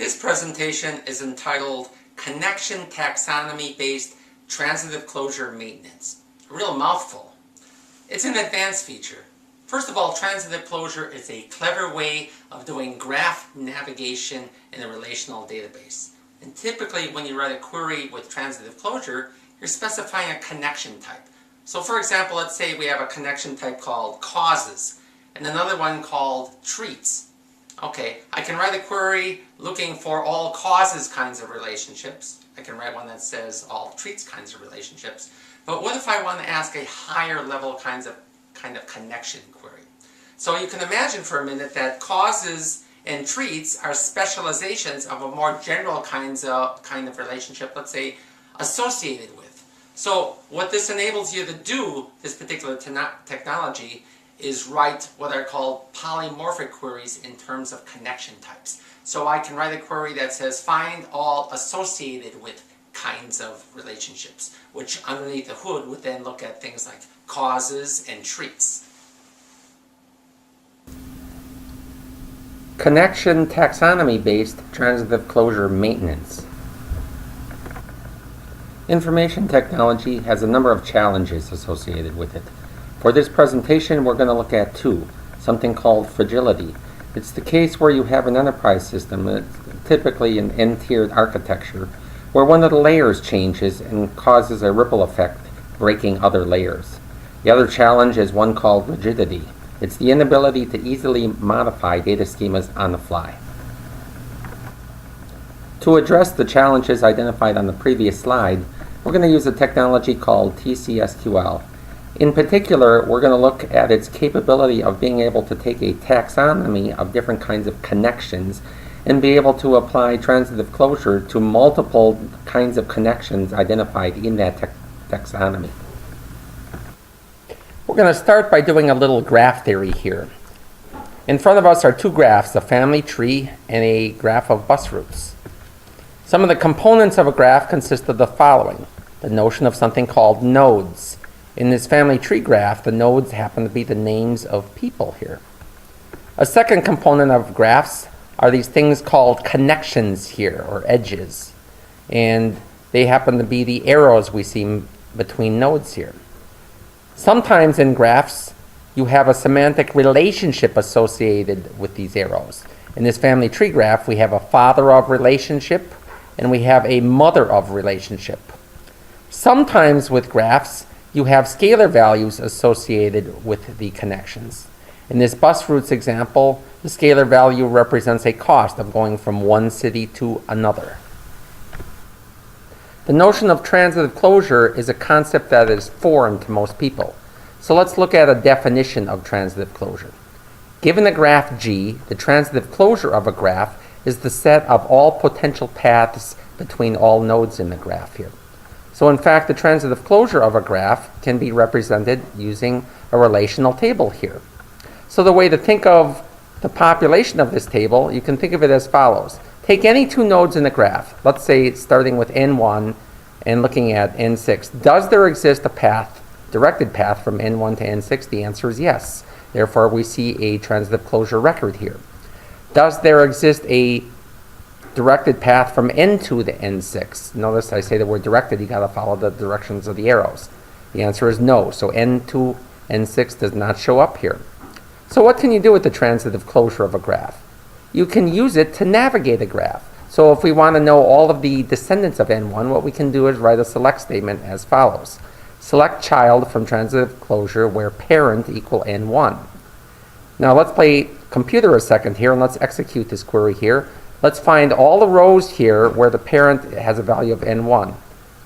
This presentation is entitled Connection-Taxonomy-Based Transitive Closure Maintenance. A real mouthful. It's an advanced feature. First of all, transitive closure is a clever way of doing graph navigation in a relational database. And typically when you write a query with transitive closure, you're specifying a connection type. So for example, let's say we have a connection type called causes and another one called treats. Okay, I can write a query looking for all causes kinds of relationships. I can write one that says all treats kinds of relationships. But what if I want to ask a higher level kind of connection query? So you can imagine for a minute that causes and treats are specializations of a more general kind of relationship, let's say associated with. So what this enables you to do, this particular technology, is write what are called polymorphic queries in terms of connection types. So I can write a query that says find all associated with kinds of relationships, which underneath the hood would then look at things like causes and treats. Connection-Taxonomy-Based Transitive Closure Maintenance. Information technology has a number of challenges associated with it. For this presentation, we're going to look at two, something called fragility. It's the case where you have an enterprise system, typically an n-tiered architecture, where one of the layers changes and causes a ripple effect, breaking other layers. The other challenge is one called rigidity. It's the inability to easily modify data schemas on the fly. To address the challenges identified on the previous slide, we're going to use a technology called TCSQL. In particular, we're going to look at its capability of being able to take a taxonomy of different kinds of connections and be able to apply transitive closure to multiple kinds of connections identified in that taxonomy. We're going to start by doing a little graph theory here. In front of us are two graphs, a family tree and a graph of bus routes. Some of the components of a graph consist of the following: the notion of something called nodes. In this family tree graph, the nodes happen to be the names of people here. A second component of graphs are these things called connections here, or edges. And they happen to be the arrows we see between nodes here. Sometimes in graphs, you have a semantic relationship associated with these arrows. In this family tree graph, we have a father of relationship, and we have a mother of relationship. Sometimes with graphs, you have scalar values associated with the connections. In this bus routes example, the scalar value represents a cost of going from one city to another. The notion of transitive closure is a concept that is foreign to most people. So let's look at a definition of transitive closure. Given a graph G, the transitive closure of a graph is the set of all potential paths between all nodes in the graph here. So in fact, the transitive closure of a graph can be represented using a relational table here. So the way to think of the population of this table, you can think of it as follows. Take any two nodes in the graph, let's say starting with N1 and looking at N6. Does there exist a path, directed path from N1 to N6? The answer is yes. Therefore, we see a transitive closure record here. Does there exist a directed path from N2 to N6? Notice I say the word directed, you got to follow the directions of the arrows. The answer is no. So N2, N6 does not show up here. So what can you do with the transitive closure of a graph? You can use it to navigate a graph. So if we want to know all of the descendants of N1, what we can do is write a select statement as follows. Select child from transitive closure where parent equal N1. Now let's play computer a second here and let's execute this query here. Let's find all the rows here where the parent has a value of N1.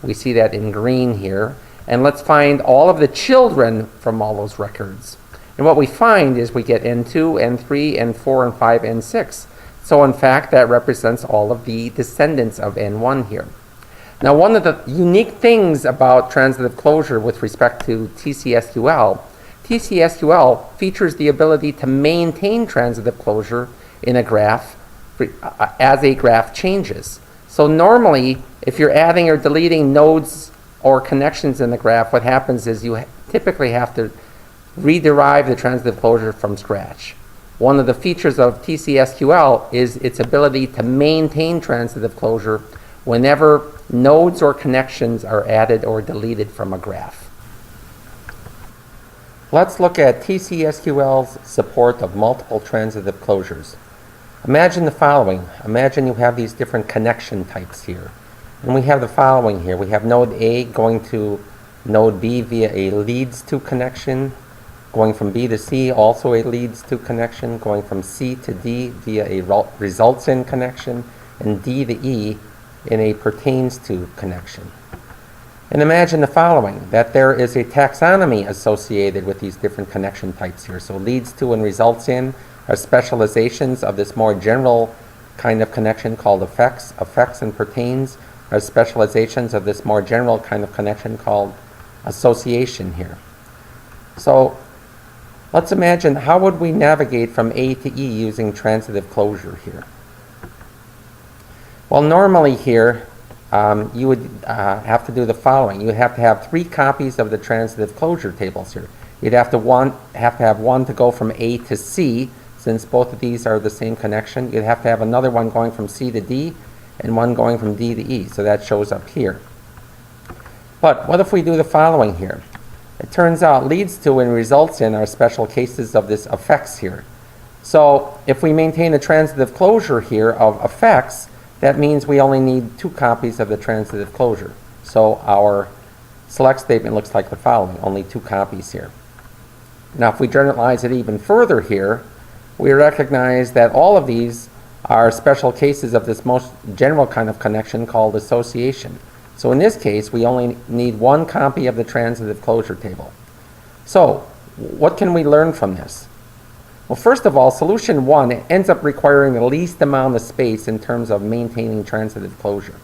We see that in green here. And let's find all of the children from all those records. And what we find is we get N2, N3, N4, and 5, N6. So in fact, that represents all of the descendants of N1 here. Now, one of the unique things about transitive closure with respect to TCSQL features the ability to maintain transitive closure in a graph as a graph changes. So normally, if you're adding or deleting nodes or connections in the graph, what happens is you typically have to rederive the transitive closure from scratch. one of the features of TCSQL is its ability to maintain transitive closure whenever nodes or connections are added or deleted from a graph. Let's look at TCSQL's support of multiple transitive closures. Imagine the following. Imagine you have these different connection types here. And we have the following here. We have node A going to node B via a leads to connection, going from B to C, also a leads to connection, going from C to D via a results in connection, and D to E in a pertains to connection. And imagine the following, that there is a taxonomy associated with these different connection types here. So leads to and results in are specializations of this more general kind of connection called effects. Effects and pertains are specializations of this more general kind of connection called association here. So let's imagine, how would we navigate from A to E using transitive closure here? Well, normally here, you would have to do the following. You would have to have 3 copies of the transitive closure tables here. You'd have to have one to go from A to C, since both of these are the same connection. You'd have to have another one going from C to D, and one going from D to E, so that shows up here. But what if we do the following here? It turns out leads to and results in are special cases of this effects here. So if we maintain a transitive closure here of effects, that means we only need 2 copies of the transitive closure. So our select statement looks like the following, only 2 copies here. Now if we generalize it even further here, we recognize that all of these are special cases of this most general kind of connection called association. So in this case, we only need 1 copy of the transitive closure table. So what can we learn from this? Well, first of all, solution 1 ends up requiring the least amount of space in terms of maintaining transitive closure.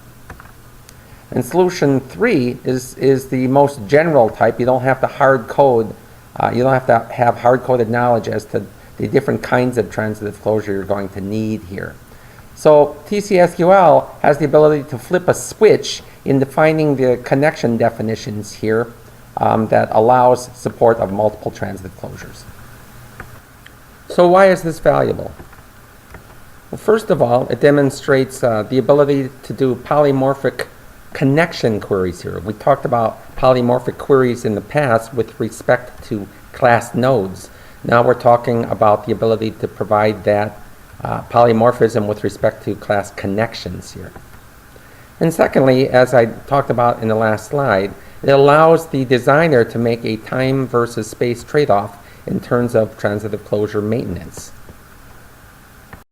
And solution 3 is the most general type. You don't have to hard code, you don't have to have hard-coded knowledge as to the different kinds of transitive closure you're going to need here. So TCSQL has the ability to flip a switch in defining the connection definitions here that allows support of multiple transitive closures. So why is this valuable? Well, first of all, it demonstrates the ability to do polymorphic connection queries here. We talked about polymorphic queries in the past with respect to class nodes. Now we're talking about the ability to provide that polymorphism with respect to class connections here. And secondly, as I talked about in the last slide, it allows the designer to make a time versus space trade-off in terms of transitive closure maintenance.